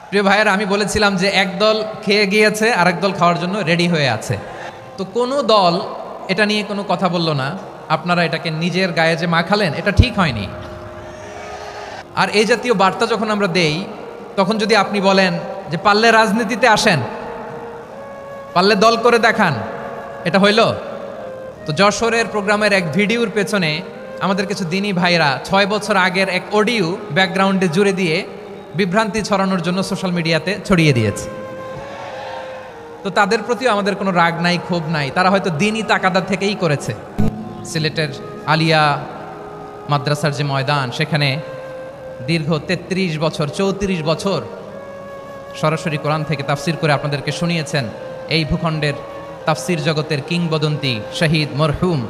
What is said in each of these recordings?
প্রিয় ভাইয়েরা, আমি বলেছিলাম যে একদল খেয়ে গিয়েছে আরেক দল খাওয়ার জন্য রেডি হয়ে আছে। তো কোনো দল এটা নিয়ে কোনো কথা বলল না, আপনারা এটাকে নিজের গায়ে যে মাখালেন এটা ঠিক হয়নি। আর এই জাতীয় বার্তা যখন আমরা দেই, তখন যদি আপনি বলেন যে পারলে রাজনীতিতে আসেন, পারলে দল করে দেখান, এটা হইল? তো যশোরের প্রোগ্রামের এক ভিডিওর পেছনে আমাদের কিছু দিনী ভাইরা 6 বছর আগের এক অডিও ব্যাকগ্রাউন্ডে জুড়ে দিয়ে বিভ্রান্তি ছড়ানোর জন্য সোশ্যাল মিডিয়াতে ছড়িয়ে দিয়েছে। তো তাদের প্রতিও আমাদের কোনো রাগ নাই, ক্ষোভ নাই, তারা হয়তো দিনই তাকাদা থেকেই করেছে। সিলেটের আলিয়া মাদ্রাসার যে ময়দান, সেখানে দীর্ঘ 33 বছর 34 বছর সরাসরি কোরআন থেকে তাফসির করে আপনাদেরকে শুনিয়েছেন এই ভূখণ্ডের তাফসির জগতের কিংবদন্তি শহীদ মরহুম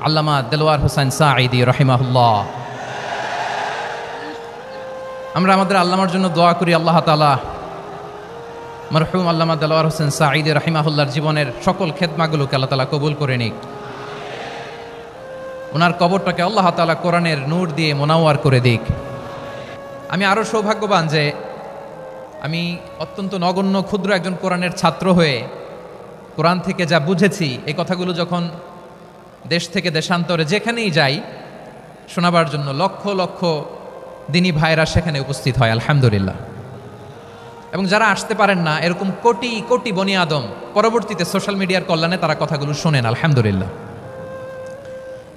আল্লামা দেলোয়ার হোসেন সাঈদী রাহিমাহুল্লাহ। আমরা আমাদের আল্লামার জন্য দোয়া করি, আল্লাহ তাআলা মরহুম আল্লামা দেলোয়ার হোসেন সাঈদী রাহিমাহুল্লাহর জীবনের সকল খেদমাগুলোকে আল্লাহ তাআলা কবুল করে নিক। ওনার কবরটাকে আল্লাহ তাআলা কোরআনের নূর দিয়ে মোনাওয়ার করে দিক। আমি আরও সৌভাগ্যবান যে আমি অত্যন্ত নগণ্য ক্ষুদ্র একজন কোরআনের ছাত্র হয়ে কোরআন থেকে যা বুঝেছি, এই কথাগুলো যখন দেশ থেকে দেশান্তরে যেখানেই যাই শোনাবার জন্য লক্ষ লক্ষ দিনী ভাইরা সেখানে উপস্থিত হয়, আলহামদুলিল্লাহ। এবং যারা আসতে পারেন না, এরকম কোটি কোটি বনি আদম পরবর্তীতে সোশ্যাল মিডিয়ার কল্যাণে তারা কথাগুলো শোনেন, আলহামদুলিল্লাহ।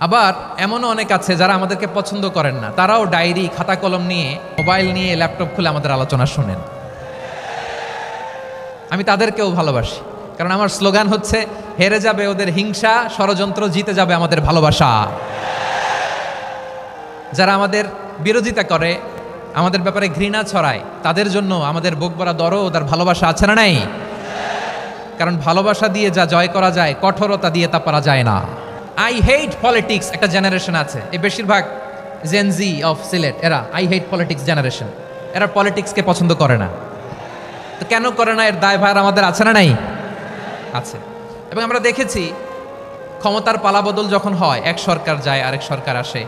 আবার এমনও অনেক আছে যারা আমাদেরকে পছন্দ করেন না, তারাও ডায়েরি খাতা কলম নিয়ে, মোবাইল নিয়ে, ল্যাপটপ খুলে আমাদের আলোচনা শোনেন। আমি তাদেরকেও ভালোবাসি, কারণ আমার স্লোগান হচ্ছে হেরে যাবে ওদের হিংসা, ষড়যন্ত্র, জিতে যাবে আমাদের ভালোবাসা। যারা আমাদের বিরোধিতা করে, আমাদের ব্যাপারে ঘৃণা ছড়ায়, তাদের জন্য আমাদের বুক ভরা দরদ আর ভালোবাসা আছে না নাই? কারণ ভালোবাসা দিয়ে যা জয় করা যায়, কঠোরতা দিয়ে তা পারা যায় না। আই হেট পলিটিক্স একটা জেনারেশন আছে, এই বেশিরভাগ জেনজি অফ সিলেট, এরা আই হেট পলিটিক্স জেনারেশন। এরা পলিটিক্সকে পছন্দ করে না। তো কেন করে না, এর দায়ভার আমাদের আছে না নাই? আছে। এবং আমরা দেখেছি ক্ষমতার পালাবদল যখন হয়, এক সরকার যায় আরেক সরকার আসে,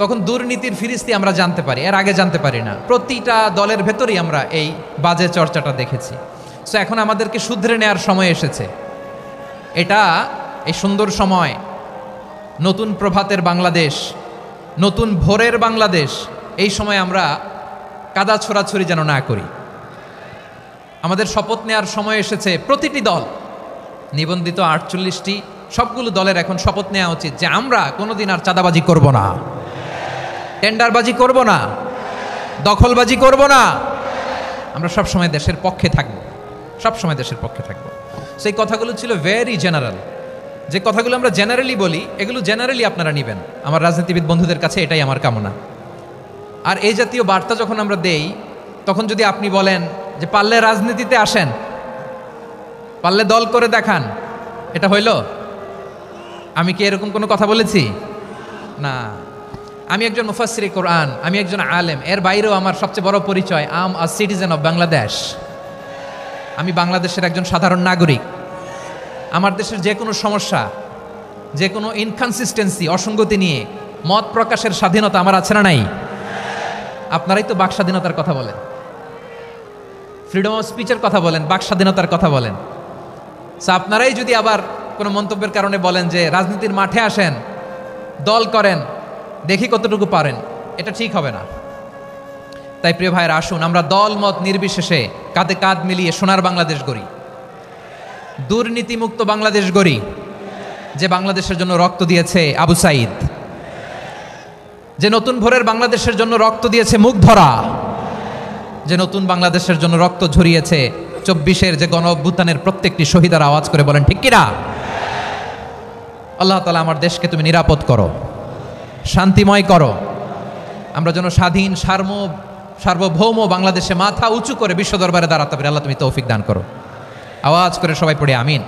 তখন দুর্নীতির ফিরিস্তি আমরা জানতে পারি, এর আগে জানতে পারি না। প্রতিটা দলের ভেতরেই আমরা এই বাজে চর্চাটা দেখেছি। সো এখন আমাদেরকে শুধরে নেওয়ার সময় এসেছে। এটা এই সুন্দর সময়, নতুন প্রভাতের বাংলাদেশ, নতুন ভোরের বাংলাদেশ, এই সময় আমরা কাদা ছোড়াছড়ি যেন না করি। আমাদের শপথ নেওয়ার সময় এসেছে। প্রতিটি দল, নিবন্ধিত 48টি, সবগুলো দলের এখন শপথ নেওয়া উচিত যে আমরা কোনোদিন আর চাঁদাবাজি করব না, টেন্ডারবাজি করব না, দখলবাজি করব না। আমরা সবসময় দেশের পক্ষে থাকব, সবসময় দেশের পক্ষে থাকব। সেই কথাগুলো ছিল ভেরি জেনারেল। যে কথাগুলো আমরা জেনারেলি বলি, এগুলো জেনারেলি আপনারা নেবেন। আমার রাজনীতিবিদ বন্ধুদের কাছে এটাই আমার কামনা। আর এই জাতীয় বার্তা যখন আমরা দেই, তখন যদি আপনি বলেন যে পারলে রাজনীতিতে আসেন, পারলে দল করে দেখান, এটা হইল? আমি কি এরকম কোনো কথা বলেছি? না। আমি একজন মুফাসসিরে কোরআন, আমি একজন আলেম, এর বাইরেও আমার সবচেয়ে বড় পরিচয় I am a citizen of Bangladesh. আমি বাংলাদেশের একজন সাধারণ নাগরিক। আমার দেশের যে কোনো সমস্যা, যে কোনো ইনকনসিস্টেন্সি, অসঙ্গতি নিয়ে মত প্রকাশের স্বাধীনতা আমার আছে না নাই? আপনারাই তো বাক স্বাধীনতার কথা বলেন, ফ্রিডম অফ স্পিচের কথা বলেন, বাক স্বাধীনতার কথা বলেন। আপনারাই যদি আবার কোনো মন্তব্যের কারণে বলেন যে রাজনীতির মাঠে আসেন, দল করেন, দেখি কতটুকু পারেন, এটা ঠিক হবে না। তাই প্রিয় ভাইয়েরা, আসুন আমরা দল মত নির্বিশেষে কাঁধে কাঁধ মিলিয়ে সোনার বাংলাদেশ গড়ি, দুর্নীতিমুক্ত বাংলাদেশ গড়ি, যে বাংলাদেশের জন্য রক্ত দিয়েছে আবু সাঈদ, যে নতুন ভোরের বাংলাদেশের জন্য রক্ত দিয়েছে মুগ্ধরা, যে নতুন বাংলাদেশের জন্য রক্ত ঝরিয়েছে 24-এর যে গণ অভ্যুত্থানের প্রত্যেকটি শহীদার। আওয়াজ করে বলেন ঠিক কিনা? আল্লাহ তাআলা আমার দেশকে তুমি নিরাপদ করো, শান্তিময় করো। আমরা যেন স্বাধীন সার্বভৌম বাংলাদেশে মাথা উঁচু করে বিশ্ব দরবারে দাঁড়াতে পারি। আল্লাহ তুমি তৌফিক দান করো। আওয়াজ করে সবাই পড়ে আমিন।